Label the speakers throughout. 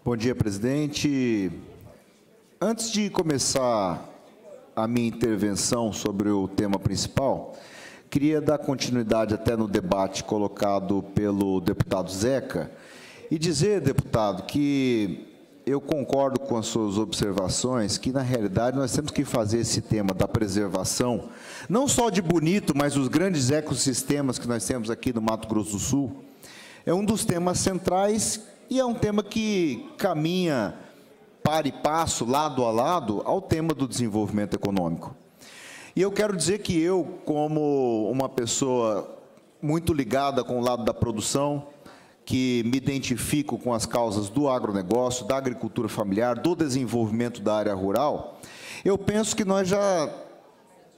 Speaker 1: Bom dia, presidente. Antes de começar a minha intervenção sobre o tema principal, queria dar continuidade até no debate colocado pelo deputado Zeca e dizer, deputado, que eu concordo com as suas observações, que, na realidade, nós temos que fazer esse tema da preservação, não só de Bonito, mas os grandes ecossistemas que nós temos aqui no Mato Grosso do Sul. É um dos temas centrais e é um tema que caminha para e passo, lado a lado, ao tema do desenvolvimento econômico. E eu quero dizer que eu, como uma pessoa muito ligada com o lado da produção, que me identifico com as causas do agronegócio, da agricultura familiar, do desenvolvimento da área rural, eu penso que nós já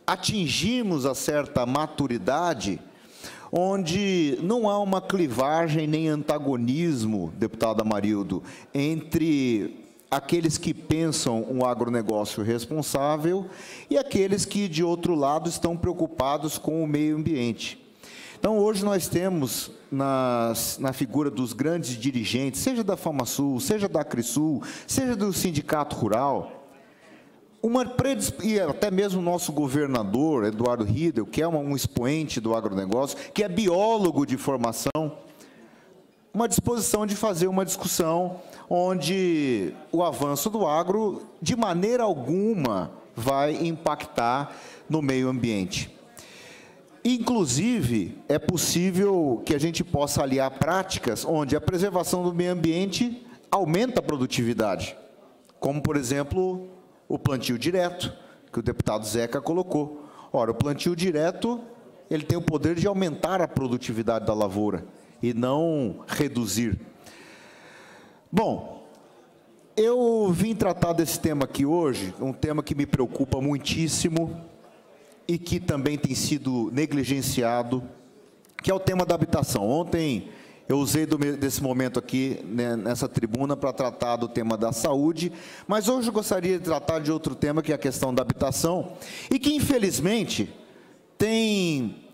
Speaker 1: atingimos a certa maturidade, onde não há uma clivagem nem antagonismo, deputado Amarildo, entre aqueles que pensam um agronegócio responsável e aqueles que, de outro lado, estão preocupados com o meio ambiente. Então, hoje nós temos, na figura dos grandes dirigentes, seja da FamaSul, seja da Acrisul, seja do Sindicato Rural, e até mesmo o nosso governador, Eduardo Riedel, que é um expoente do agronegócio, que é biólogo de formação, uma disposição de fazer uma discussão onde o avanço do agro, de maneira alguma, vai impactar no meio ambiente. Inclusive, é possível que a gente possa aliar práticas onde a preservação do meio ambiente aumenta a produtividade, como, por exemplo, o plantio direto, que o deputado Zeca colocou. Ora, o plantio direto, ele tem o poder de aumentar a produtividade da lavoura e não reduzir. Bom, eu vim tratar desse tema aqui hoje, um tema que me preocupa muitíssimo e que também tem sido negligenciado, que é o tema da habitação. Ontem eu usei desse momento aqui, né, nessa tribuna, para tratar do tema da saúde, mas hoje eu gostaria de tratar de outro tema, que é a questão da habitação, e que, infelizmente, tem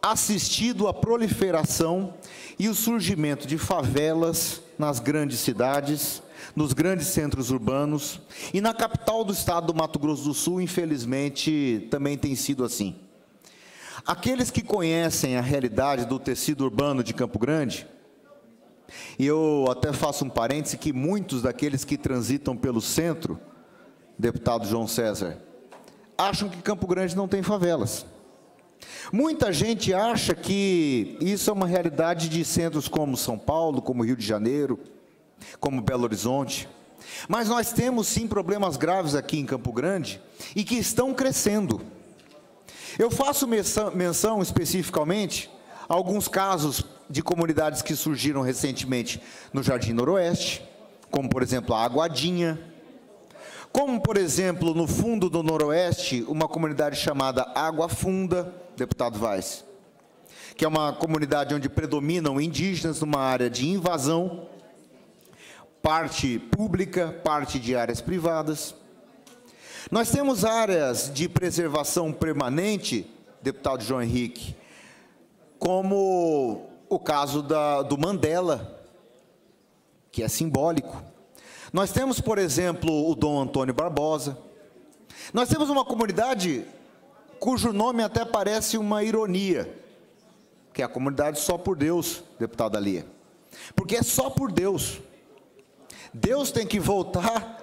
Speaker 1: assistido à proliferação e o surgimento de favelas nas grandes cidades, nos grandes centros urbanos, e na capital do estado do Mato Grosso do Sul, infelizmente, também tem sido assim. Aqueles que conhecem a realidade do tecido urbano de Campo Grande, e eu até faço um parêntese que muitos daqueles que transitam pelo centro, deputado João César, acham que Campo Grande não tem favelas. Muita gente acha que isso é uma realidade de centros como São Paulo, como Rio de Janeiro, como Belo Horizonte. Mas nós temos, sim, problemas graves aqui em Campo Grande e que estão crescendo. Eu faço menção especificamente a alguns casos de comunidades que surgiram recentemente no Jardim Noroeste, como, por exemplo, a Aguadinha, como, por exemplo, no fundo do Noroeste, uma comunidade chamada Água Funda, deputado Vaz, que é uma comunidade onde predominam indígenas numa área de invasão, parte pública, parte de áreas privadas. Nós temos áreas de preservação permanente, deputado João Henrique, como o caso do Mandela, que é simbólico. Nós temos, por exemplo, o Dom Antônio Barbosa. Nós temos uma comunidade cujo nome até parece uma ironia, que é a comunidade Só por Deus, deputada Lia. Porque é só por Deus. Deus tem que voltar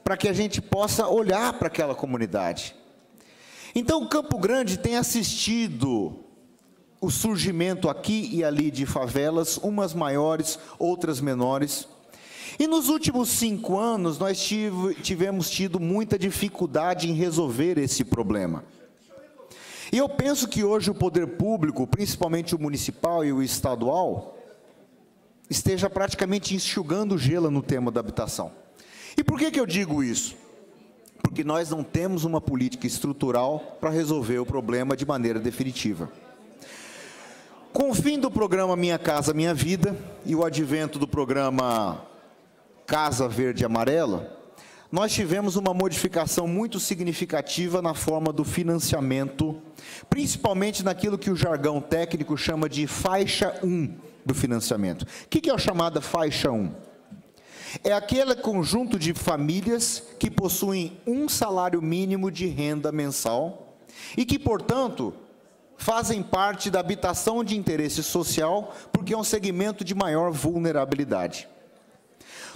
Speaker 1: para que a gente possa olhar para aquela comunidade. Então, Campo Grande tem assistido o surgimento aqui e ali de favelas, umas maiores, outras menores. E nos últimos 5 anos, nós tivemos tido muita dificuldade em resolver esse problema. E eu penso que hoje o poder público, principalmente o municipal e o estadual, esteja praticamente enxugando gelo no tema da habitação. E por que eu digo isso? Porque nós não temos uma política estrutural para resolver o problema de maneira definitiva. Com o fim do programa Minha Casa Minha Vida e o advento do programa Casa Verde e Amarela, nós tivemos uma modificação muito significativa na forma do financiamento, principalmente naquilo que o jargão técnico chama de faixa 1 do financiamento. O que é a chamada faixa 1? É aquele conjunto de famílias que possuem um salário mínimo de renda mensal e que, portanto, fazem parte da habitação de interesse social, porque é um segmento de maior vulnerabilidade.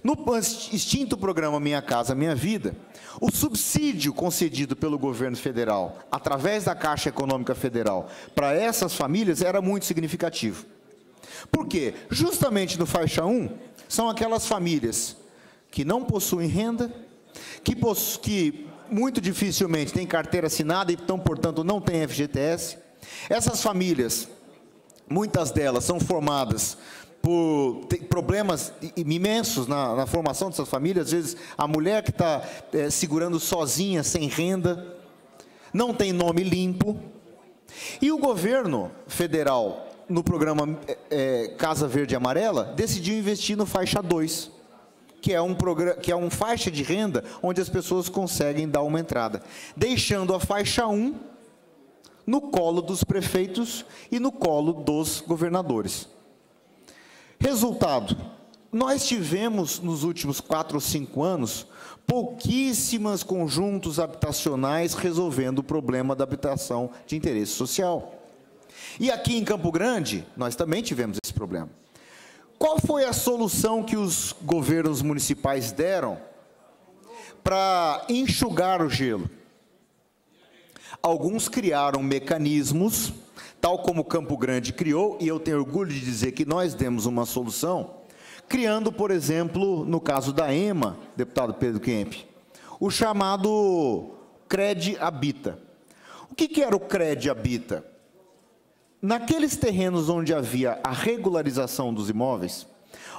Speaker 1: No extinto programa Minha Casa Minha Vida, o subsídio concedido pelo governo federal, através da Caixa Econômica Federal, para essas famílias era muito significativo. Por quê? Justamente no faixa 1, são aquelas famílias que não possuem renda, que muito dificilmente têm carteira assinada e, então, portanto, não têm FGTS. Essas famílias, muitas delas são formadas por problemas imensos na formação dessas famílias. Às vezes, a mulher que está segurando sozinha, sem renda, não tem nome limpo. E o governo federal, no programa Casa Verde e Amarela, decidiu investir no faixa 2, que é um faixa de renda onde as pessoas conseguem dar uma entrada, deixando a faixa 1 no colo dos prefeitos e no colo dos governadores. Resultado, nós tivemos nos últimos 4 ou 5 anos pouquíssimos conjuntos habitacionais resolvendo o problema da habitação de interesse social. E aqui em Campo Grande, nós também tivemos esse problema. Qual foi a solução que os governos municipais deram para enxugar o gelo? Alguns criaram mecanismos, tal como Campo Grande criou, e eu tenho orgulho de dizer que nós demos uma solução, criando, por exemplo, no caso da EMA, deputado Pedro Kemp, o chamado CRED Habita. O que era o CRED Habita? Naqueles terrenos onde havia a regularização dos imóveis,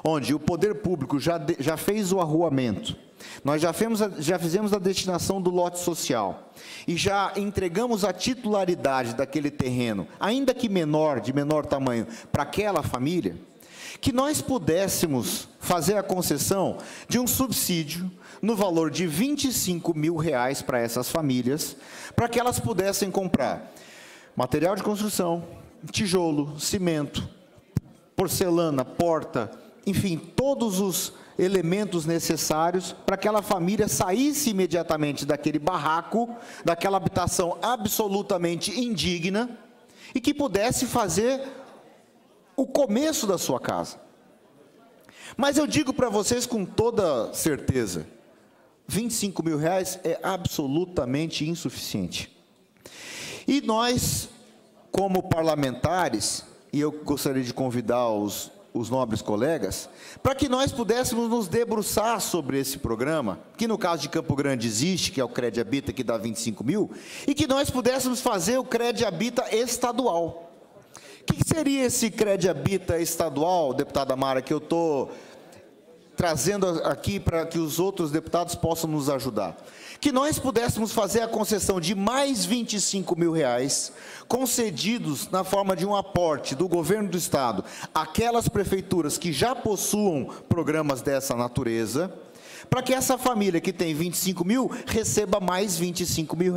Speaker 1: onde o poder público já fez o arruamento, nós já fizemos a destinação do lote social e já entregamos a titularidade daquele terreno, ainda que menor, de menor tamanho, para aquela família, que nós pudéssemos fazer a concessão de um subsídio no valor de R$25 mil para essas famílias, para que elas pudessem comprar material de construção, tijolo, cimento, porcelana, porta, enfim, todos os elementos necessários para que aquela família saísse imediatamente daquele barraco, daquela habitação absolutamente indigna, e que pudesse fazer o começo da sua casa. Mas eu digo para vocês com toda certeza, R$25 mil é absolutamente insuficiente. E nós, como parlamentares, e eu gostaria de convidar os nobres colegas, para que nós pudéssemos nos debruçar sobre esse programa, que no caso de Campo Grande existe, que é o CRED Habita, que dá 25 mil, e que nós pudéssemos fazer o CRED Habita estadual. O que seria esse CRED Habita estadual, deputada Mara, que eu estou trazendo aqui para que os outros deputados possam nos ajudar? Que nós pudéssemos fazer a concessão de mais R$25 mil, concedidos na forma de um aporte do governo do Estado, àquelas prefeituras que já possuam programas dessa natureza, para que essa família que tem 25 mil, receba mais R$25 mil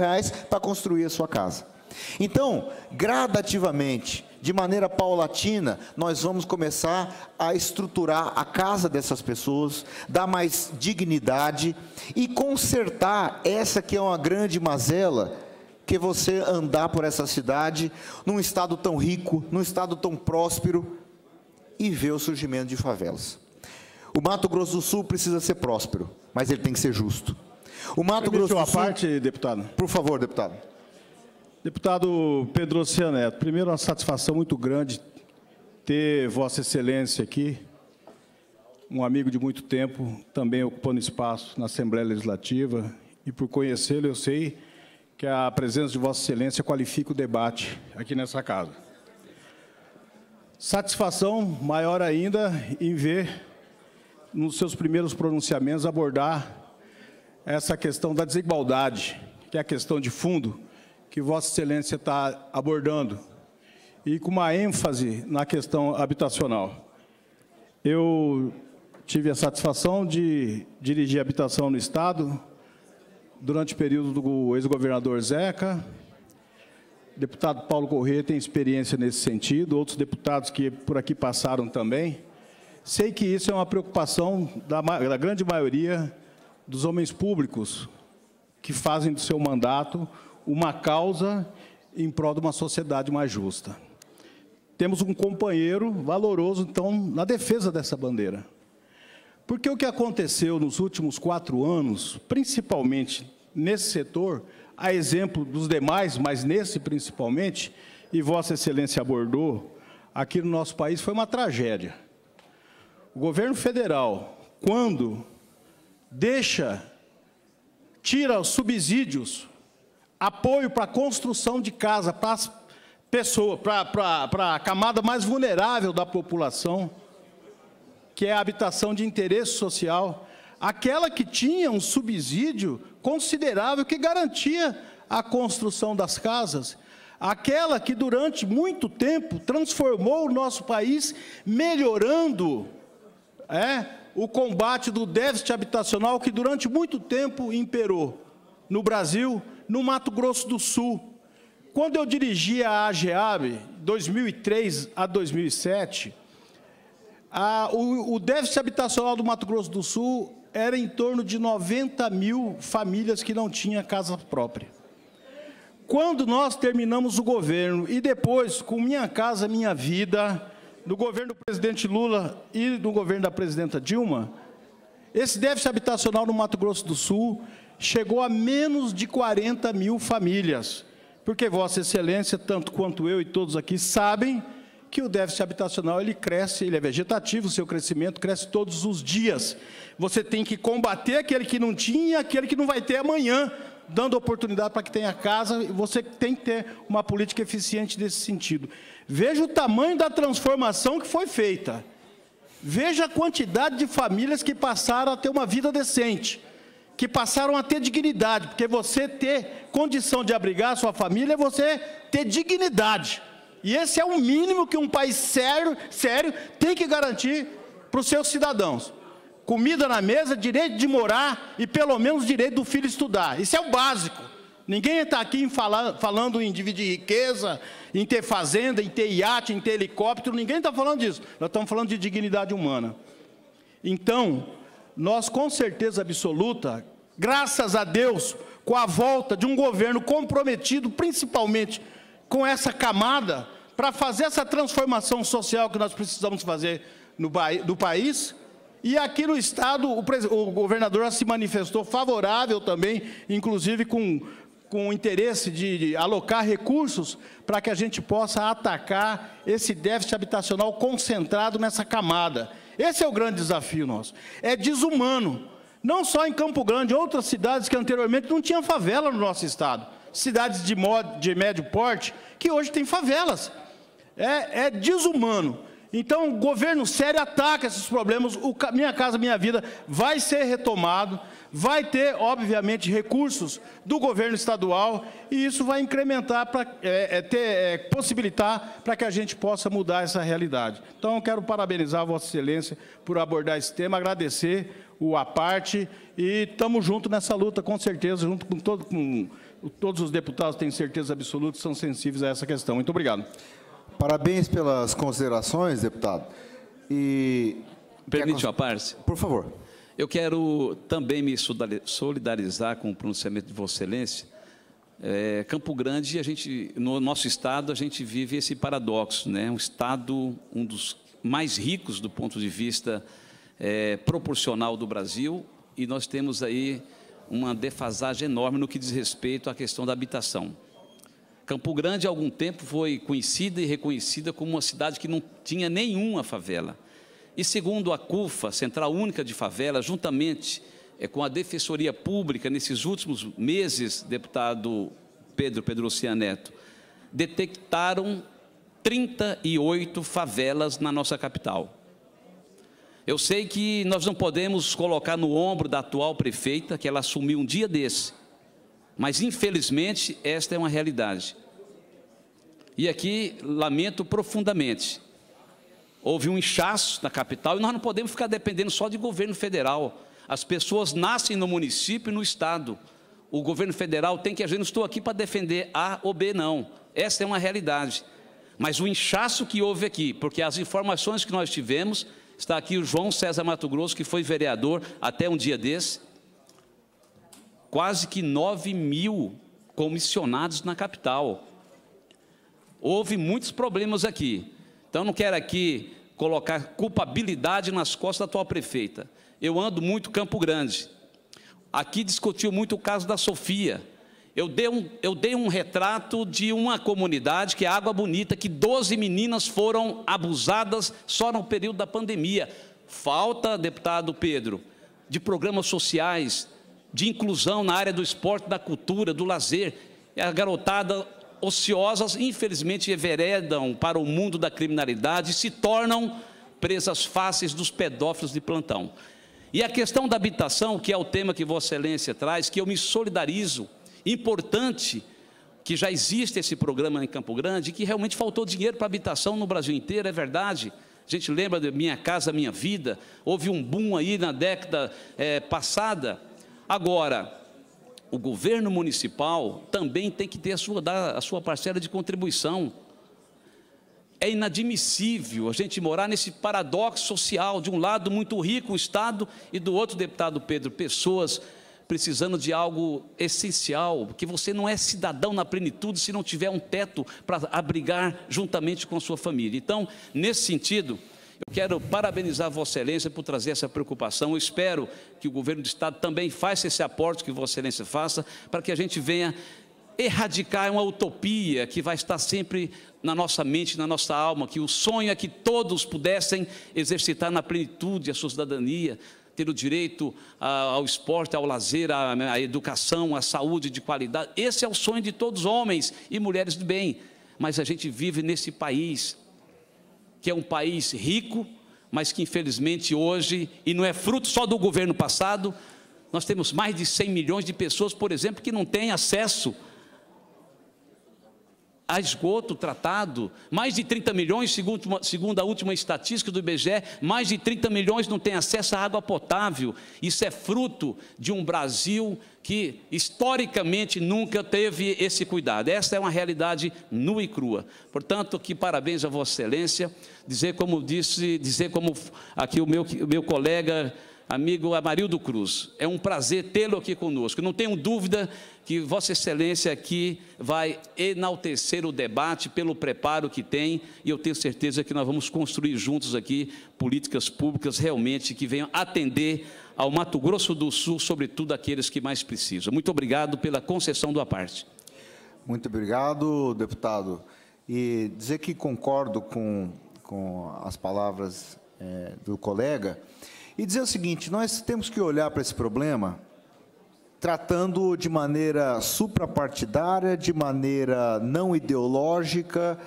Speaker 1: para construir a sua casa. Então, gradativamente, de maneira paulatina, nós vamos começar a estruturar a casa dessas pessoas, dar mais dignidade e consertar essa que é uma grande mazela, que é você andar por essa cidade, num estado tão rico, num estado tão próspero, e ver o surgimento de favelas. O Mato Grosso do Sul precisa ser próspero, mas ele tem que ser justo. O Mato Grosso do Sul...
Speaker 2: parte, deputado.
Speaker 1: Por favor, deputado.
Speaker 2: Deputado Pedro Oceano Neto, primeiro, uma satisfação muito grande ter Vossa Excelência aqui, um amigo de muito tempo, também ocupando espaço na Assembleia Legislativa, e por conhecê-lo, eu sei que a presença de Vossa Excelência qualifica o debate aqui nessa casa. Satisfação maior ainda em ver, nos seus primeiros pronunciamentos, abordar essa questão da desigualdade, que é a questão de fundo, que Vossa Excelência está abordando, e com uma ênfase na questão habitacional. Eu tive a satisfação de dirigir habitação no Estado durante o período do ex-governador Zeca. Deputado Paulo Corrêa tem experiência nesse sentido, outros deputados que por aqui passaram também. Sei que isso é uma preocupação da grande maioria dos homens públicos que fazem do seu mandato uma causa em prol de uma sociedade mais justa. Temos um companheiro valoroso, então, na defesa dessa bandeira. Porque o que aconteceu nos últimos 4 anos, principalmente nesse setor, a exemplo dos demais, mas nesse principalmente, e Vossa Excelência abordou, aqui no nosso país foi uma tragédia. O governo federal, quando tira os subsídios, apoio para a construção de casa para as pessoas, para a camada mais vulnerável da população, que é a habitação de interesse social, aquela que tinha um subsídio considerável que garantia a construção das casas, aquela que durante muito tempo transformou o nosso país, melhorando o combate do déficit habitacional que durante muito tempo imperou no Brasil, no Mato Grosso do Sul. Quando eu dirigia a AGEAB, 2003 a 2007, o déficit habitacional do Mato Grosso do Sul era em torno de 90 mil famílias que não tinham casa própria. Quando nós terminamos o governo, e depois, com Minha Casa Minha Vida, do governo do presidente Lula e do governo da presidenta Dilma, esse déficit habitacional no Mato Grosso do Sul chegou a menos de 40 mil famílias, porque Vossa Excelência, tanto quanto eu e todos aqui, sabem que o déficit habitacional ele cresce, ele é vegetativo, o seu crescimento cresce todos os dias. Você tem que combater aquele que não tinha e aquele que não vai ter amanhã, dando oportunidade para que tenha casa, e você tem que ter uma política eficiente nesse sentido. Veja o tamanho da transformação que foi feita. Veja a quantidade de famílias que passaram a ter uma vida decente, que passaram a ter dignidade, porque você ter condição de abrigar a sua família é você ter dignidade. E esse é o mínimo que um país sério tem que garantir para os seus cidadãos. Comida na mesa, direito de morar e pelo menos direito do filho estudar. Isso é o básico. Ninguém está aqui falando em dividir riqueza, em ter fazenda, em ter iate, em ter helicóptero, ninguém está falando disso. Nós estamos falando de dignidade humana. Então, nós com certeza absoluta, graças a Deus, com a volta de um governo comprometido, principalmente com essa camada, para fazer essa transformação social que nós precisamos fazer no país. E aqui no Estado, o governador se manifestou favorável também, inclusive com o interesse de alocar recursos para que a gente possa atacar esse déficit habitacional concentrado nessa camada. Esse é o grande desafio nosso. É desumano. Não só em Campo Grande, outras cidades que anteriormente não tinham favela no nosso Estado. Cidades de médio porte, que hoje têm favelas. É desumano. Então, o governo sério ataca esses problemas, o Minha Casa Minha Vida vai ser retomado, vai ter, obviamente, recursos do governo estadual, e isso vai incrementar, possibilitar para que a gente possa mudar essa realidade. Então, eu quero parabenizar a Vossa Excelência por abordar esse tema, agradecer o APARTE, e estamos juntos nessa luta, com certeza, junto com todos os deputados, tenho certeza absoluta, são sensíveis a essa questão. Muito obrigado.
Speaker 1: Parabéns pelas considerações, deputado.
Speaker 3: Permite uma parte?
Speaker 1: Por favor.
Speaker 3: Eu quero também me solidarizar com o pronunciamento de Vossa Excelência. Campo Grande, no nosso Estado, a gente vive esse paradoxo, né? Um Estado, um dos mais ricos do ponto de vista proporcional do Brasil, e nós temos aí uma defasagem enorme no que diz respeito à questão da habitação. Campo Grande, há algum tempo, foi conhecida e reconhecida como uma cidade que não tinha nenhuma favela. E segundo a CUFA, Central Única de Favela, juntamente com a Defensoria Pública, nesses últimos meses, deputado Pedro Luciano Neto, detectaram 38 favelas na nossa capital. Eu sei que nós não podemos colocar no ombro da atual prefeita, que ela assumiu um dia desse, mas, infelizmente, esta é uma realidade. E aqui, lamento profundamente, houve um inchaço na capital, e nós não podemos ficar dependendo só de governo federal. As pessoas nascem no município e no Estado. O governo federal tem que agir. Não estou aqui para defender A ou B, não. Essa é uma realidade. Mas o inchaço que houve aqui, porque as informações que nós tivemos Está aqui o João César Mato Grosso, que foi vereador até um dia desse. Quase que 9.000 comissionados na capital. Houve muitos problemas aqui. Então, não quero aqui colocar culpabilidade nas costas da atual prefeita. Eu ando muito Campo Grande. Aqui discutiu muito o caso da Sofia. Eu dei um retrato de uma comunidade, que é Água Bonita, que 12 meninas foram abusadas só no período da pandemia. Falta, deputado Pedro, de programas sociais, de inclusão na área do esporte, da cultura, do lazer. A garotada ociosas, infelizmente, enveredam para o mundo da criminalidade e se tornam presas fáceis dos pedófilos de plantão. E a questão da habitação, que é o tema que Vossa Excelência traz, que eu me solidarizo, importante que já existe esse programa em Campo Grande, que realmente faltou dinheiro para habitação no Brasil inteiro, é verdade. A gente lembra de Minha Casa Minha Vida, houve um boom aí na década passada. Agora, o governo municipal também tem que ter dar a sua parcela de contribuição. É inadmissível a gente morar nesse paradoxo social, de um lado muito rico o Estado e do outro, deputado Pedro, pessoas precisando de algo essencial, que você não é cidadão na plenitude se não tiver um teto para abrigar juntamente com a sua família. Então, nesse sentido, eu quero parabenizar Vossa Excelência por trazer essa preocupação. Eu espero que o governo do Estado também faça esse aporte que Vossa Excelência faça, para que a gente venha erradicar uma utopia que vai estar sempre na nossa mente, na nossa alma, que o sonho é que todos pudessem exercitar na plenitude a sua cidadania, ter o direito ao esporte, ao lazer, à educação, à saúde de qualidade. Esse é o sonho de todos os homens e mulheres de bem. Mas a gente vive nesse país, que é um país rico, mas que infelizmente hoje, e não é fruto só do governo passado, nós temos mais de 100 milhões de pessoas, por exemplo, que não têm acesso a esgoto tratado, mais de 30 milhões, segundo a última estatística do IBGE, mais de 30 milhões não têm acesso à água potável. Isso é fruto de um Brasil que, historicamente, nunca teve esse cuidado. Essa é uma realidade nua e crua. Portanto, aqui, parabéns a Vossa Excelência, dizer como aqui o meu colega, amigo Amarildo Cruz, é um prazer tê-lo aqui conosco. Não tenho dúvida que Vossa Excelência aqui vai enaltecer o debate pelo preparo que tem, e eu tenho certeza que nós vamos construir juntos aqui políticas públicas realmente que venham atender ao Mato Grosso do Sul, sobretudo aqueles que mais precisam. Muito obrigado pela concessão da parte.
Speaker 1: Muito obrigado, deputado. E dizer que concordo com as palavras do colega, e dizer o seguinte: nós temos que olhar para esse problema tratando de maneira suprapartidária, de maneira não ideológica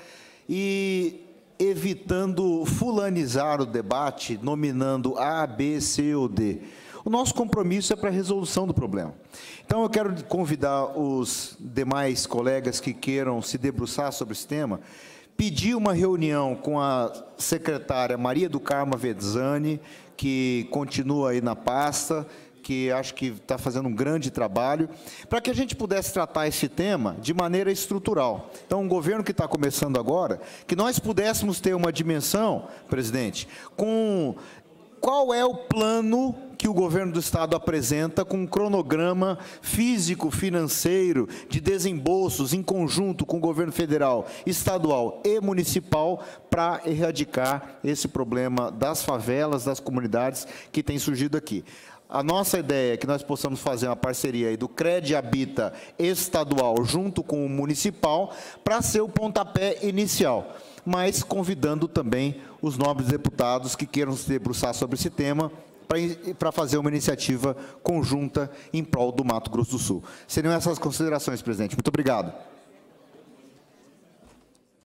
Speaker 1: e evitando fulanizar o debate, nominando A, B, C ou D. O nosso compromisso é para a resolução do problema. Então, eu quero convidar os demais colegas que queiram se debruçar sobre esse tema, pedir uma reunião com a secretária Maria do Carmo Vezzani, que continua aí na pasta, que acho que está fazendo um grande trabalho, para que a gente pudesse tratar esse tema de maneira estrutural. Então, um governo que está começando agora, que nós pudéssemos ter uma dimensão, presidente, com qual é o plano que o governo do Estado apresenta com um cronograma físico, financeiro, de desembolsos em conjunto com o governo federal, estadual e municipal para erradicar esse problema das favelas, das comunidades que tem surgido aqui. A nossa ideia é que nós possamos fazer uma parceria aí do CRED Habita estadual junto com o municipal para ser o pontapé inicial, mas convidando também os nobres deputados que queiram se debruçar sobre esse tema para fazer uma iniciativa conjunta em prol do Mato Grosso do Sul. Seriam essas considerações, presidente. Muito obrigado.